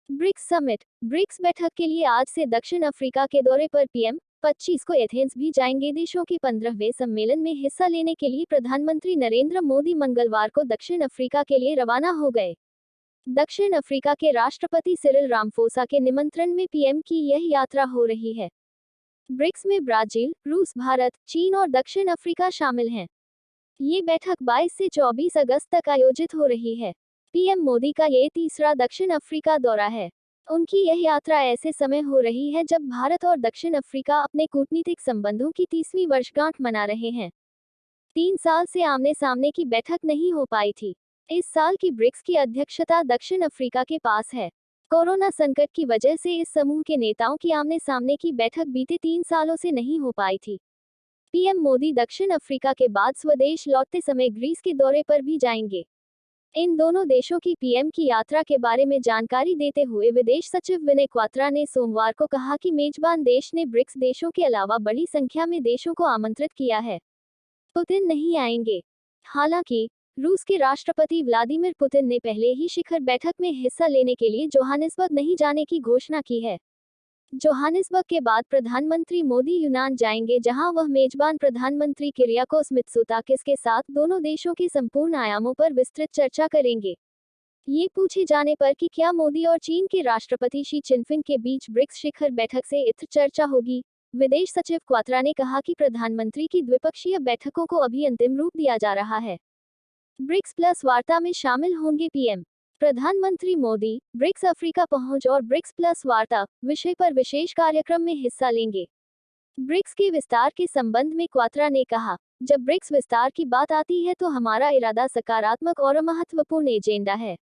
BRICS summit. BRICS बैठक के लिए आज से दक्षिण अफ्रीका के दौरे पर पीएम 25 को एथेंस भी जाएंगे। देशों के 15वें सम्मेलन में हिस्सा लेने के लिए प्रधानमंत्री नरेंद्र मोदी मंगलवार को दक्षिण अफ्रीका के लिए रवाना हो गए। दक्षिण अफ्रीका के राष्ट्रपति सिरिल रामफोसा के निमंत्रण में पीएम की यह यात्रा हो रही है। ब्रिक्स में ब्राजील, रूस, भारत, चीन और दक्षिण अफ्रीका शामिल हैं। ये बैठक 22 से 24 अगस्त तक आयोजित हो रही है। पीएम मोदी का ये तीसरा दक्षिण अफ्रीका दौरा है। उनकी यह यात्रा ऐसे समय हो रही है जब भारत और दक्षिण अफ्रीका अपने कूटनीतिक संबंधों की 30वीं वर्षगांठ मना रहे हैं। 3 साल से आमने सामने की बैठक नहीं हो पाई थी। इस साल की ब्रिक्स की अध्यक्षता दक्षिण अफ्रीका के पास है। कोरोना संकट की वजह से इस समूह के नेताओं की आमने सामने की बैठक बीते 3 सालों से नहीं हो पाई थी। पीएम मोदी दक्षिण अफ्रीका के बाद स्वदेश लौटते समय ग्रीस के दौरे पर भी जाएंगे। इन दोनों देशों की पीएम की यात्रा के बारे में जानकारी देते हुए विदेश सचिव विनय क्वात्रा ने सोमवार को कहा कि मेजबान देश ने ब्रिक्स देशों के अलावा बड़ी संख्या में देशों को आमंत्रित किया है। पुतिन नहीं आएंगे। हालांकि रूस के राष्ट्रपति व्लादिमीर पुतिन ने पहले ही शिखर बैठक में हिस्सा लेने के लिए जोहानिसबर्ग नहीं जाने की घोषणा की है। जोहानिसबर्ग के बाद प्रधानमंत्री मोदी यूनान जाएंगे, जहां वह मेजबान प्रधानमंत्री किरियाकोस मित्सोताकिस के साथ दोनों देशों के संपूर्ण आयामों पर विस्तृत चर्चा करेंगे। ये पूछे जाने पर कि क्या मोदी और चीन के राष्ट्रपति शी चिनफिंग के बीच ब्रिक्स शिखर बैठक से इत्र चर्चा होगी, विदेश सचिव क्वात्रा ने कहा कि प्रधानमंत्री की द्विपक्षीय बैठकों को अभी अंतिम रूप दिया जा रहा है। ब्रिक्स प्लस वार्ता में शामिल होंगे पीएम। प्रधानमंत्री मोदी ब्रिक्स अफ्रीका पहुंच और ब्रिक्स प्लस वार्ता विषय पर विशेष कार्यक्रम में हिस्सा लेंगे। ब्रिक्स के विस्तार के संबंध में क्वात्रा ने कहा, जब ब्रिक्स विस्तार की बात आती है तो हमारा इरादा सकारात्मक और महत्वपूर्ण एजेंडा है।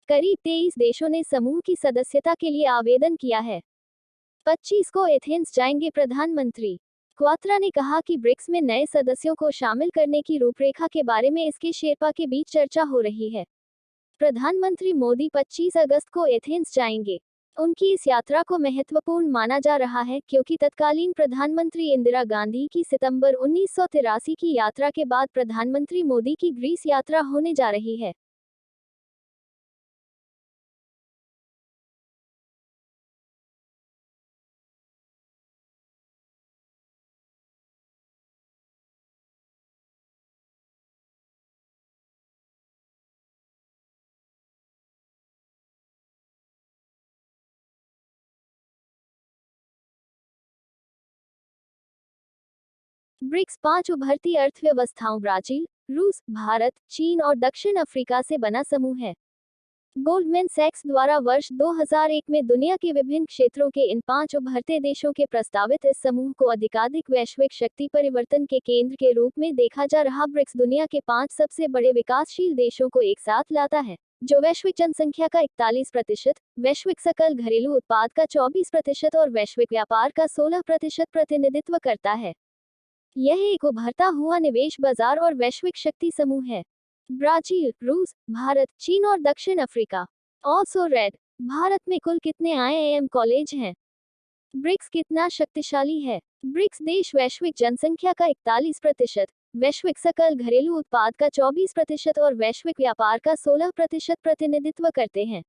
करीब 23 देशों ने समूह की सदस्यता के लिए आवेदन किया है। 25 को एथेंस जाएंगे प्रधानमंत्री। क्वात्रा ने कहा कि ब्रिक्स में नए सदस्यों को शामिल करने की रूपरेखा के बारे में इसके शेरपा के बीच चर्चा हो रही है। प्रधानमंत्री मोदी 25 अगस्त को एथेंस जाएंगे। उनकी इस यात्रा को महत्वपूर्ण माना जा रहा है क्योंकि तत्कालीन प्रधानमंत्री इंदिरा गांधी की सितंबर 1983 की यात्रा के बाद प्रधानमंत्री मोदी की ग्रीस यात्रा होने जा रही है। ब्रिक्स 5 उभरती अर्थव्यवस्थाओं ब्राजील, रूस, भारत, चीन और दक्षिण अफ्रीका से बना समूह है। गोल्डमैन सैक्स द्वारा वर्ष 2001 में दुनिया के विभिन्न क्षेत्रों के इन 5 उभरते देशों के प्रस्तावित इस समूह को अधिकाधिक वैश्विक शक्ति परिवर्तन के केंद्र के रूप में देखा जा रहा। ब्रिक्स दुनिया के 5 सबसे बड़े विकासशील देशों को एक साथ लाता है, जो वैश्विक जनसंख्या का 41%, वैश्विक सकल घरेलू उत्पाद का 24% और वैश्विक व्यापार का 16% प्रतिनिधित्व करता है। यह एक उभरता हुआ निवेश बाजार और वैश्विक शक्ति समूह है। ब्राजील, रूस, भारत, चीन और दक्षिण अफ्रीका। Also red. भारत में कुल कितने आईआईएम कॉलेज हैं? ब्रिक्स कितना शक्तिशाली है? ब्रिक्स देश वैश्विक जनसंख्या का 41%, वैश्विक सकल घरेलू उत्पाद का 24% और वैश्विक व्यापार का 16% प्रतिनिधित्व करते हैं।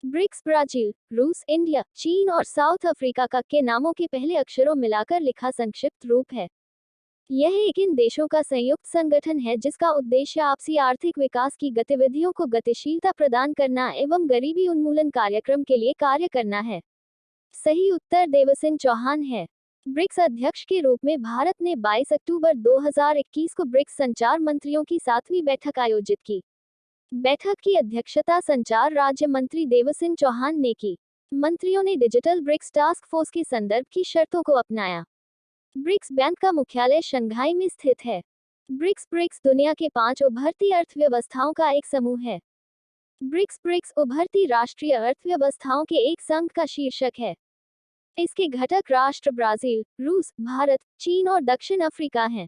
ब्रिक्स ब्राजील, रूस, इंडिया, चीन और साउथ अफ्रीका का के नामों के पहले अक्षरों मिलाकर लिखा संक्षिप्त रूप है। यह एक इन देशों का संयुक्त संगठन है जिसका उद्देश्य आपसी आर्थिक विकास की गतिविधियों को गतिशीलता प्रदान करना एवं गरीबी उन्मूलन कार्यक्रम के लिए कार्य करना है। सही उत्तर देवसिंह चौहान है। ब्रिक्स अध्यक्ष के रूप में भारत ने 22 अक्टूबर 2021 को ब्रिक्स संचार मंत्रियों की 7वीं बैठक आयोजित की। बैठक की अध्यक्षता संचार राज्य मंत्री देवसिंह चौहान ने की। मंत्रियों ने डिजिटल ब्रिक्स टास्क फोर्स के संदर्भ की शर्तों को अपनाया। ब्रिक्स बैंक का मुख्यालय शंघाई में स्थित है। ब्रिक्स दुनिया के 5 उभरती अर्थव्यवस्थाओं का एक समूह है। ब्रिक्स उभरती राष्ट्रीय अर्थव्यवस्थाओं के एक संघ का शीर्षक है। इसके घटक राष्ट्र ब्राजील, रूस, भारत, चीन और दक्षिण अफ्रीका हैं।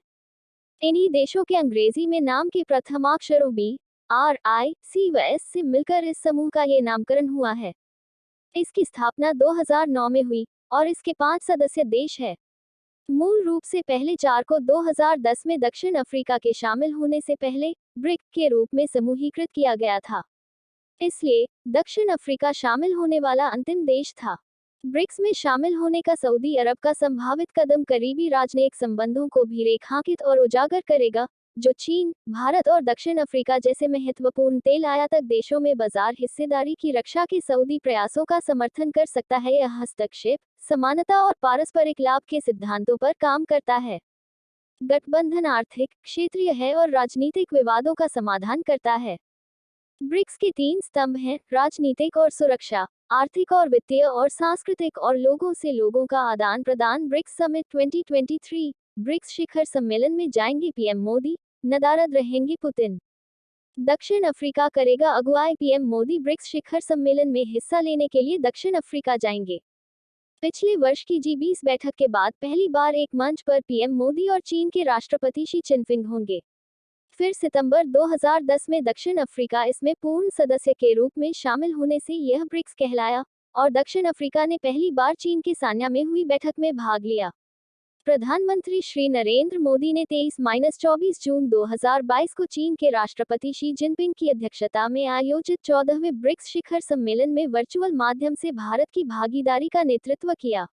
इन्हीं देशों के अंग्रेजी में नाम के प्रथमाक्षरों BRIC व S से मिलकर इस समूह का ये नामकरण हुआ है। इसकी स्थापना 2009 में हुई और इसके 5 सदस्य देश है। मूल रूप से पहले 4 को 2010 में दक्षिण अफ्रीका के शामिल होने से पहले ब्रिक के रूप में समूहीकृत किया गया था। इसलिए दक्षिण अफ्रीका शामिल होने वाला अंतिम देश था। ब्रिक्स में शामिल होने का सऊदी अरब का संभावित कदम करीबी राजनयिक संबंधों को भी रेखांकित और उजागर करेगा, जो चीन, भारत और दक्षिण अफ्रीका जैसे महत्वपूर्ण तेल आयातक देशों में बाजार हिस्सेदारी की रक्षा के सऊदी प्रयासों का समर्थन कर सकता है। यह हस्तक्षेप समानता और पारस्परिक लाभ के सिद्धांतों पर काम करता है। गठबंधन आर्थिक, क्षेत्रीय है और राजनीतिक विवादों का समाधान करता है। ब्रिक्स के 3 स्तंभ हैं: राजनीतिक और सुरक्षा, आर्थिक और वित्तीय, और सांस्कृतिक और लोगों से लोगों का आदान प्रदान। BRICS summit 2023। ब्रिक्स शिखर सम्मेलन में जाएंगे पीएम मोदी, नदारद रहेंगे पुतिन। दक्षिण अफ्रीका करेगा अगुवाई। पीएम मोदी ब्रिक्स शिखर सम्मेलन में हिस्सा लेने के लिए दक्षिण अफ्रीका जाएंगे। पिछले वर्ष की G20 बैठक के बाद पहली बार एक मंच पर पीएम मोदी और चीन के राष्ट्रपति शी चिनफिंग होंगे। फिर सितंबर 2010 में दक्षिण अफ्रीका इसमें पूर्ण सदस्य के रूप में शामिल होने से यह ब्रिक्स कहलाया, और दक्षिण अफ्रीका ने पहली बार चीन के सान्या में हुई बैठक में भाग लिया। प्रधानमंत्री श्री नरेंद्र मोदी ने 23-24 जून 2022 को चीन के राष्ट्रपति शी जिनपिंग की अध्यक्षता में आयोजित 14वें ब्रिक्स शिखर सम्मेलन में वर्चुअल माध्यम से भारत की भागीदारी का नेतृत्व किया।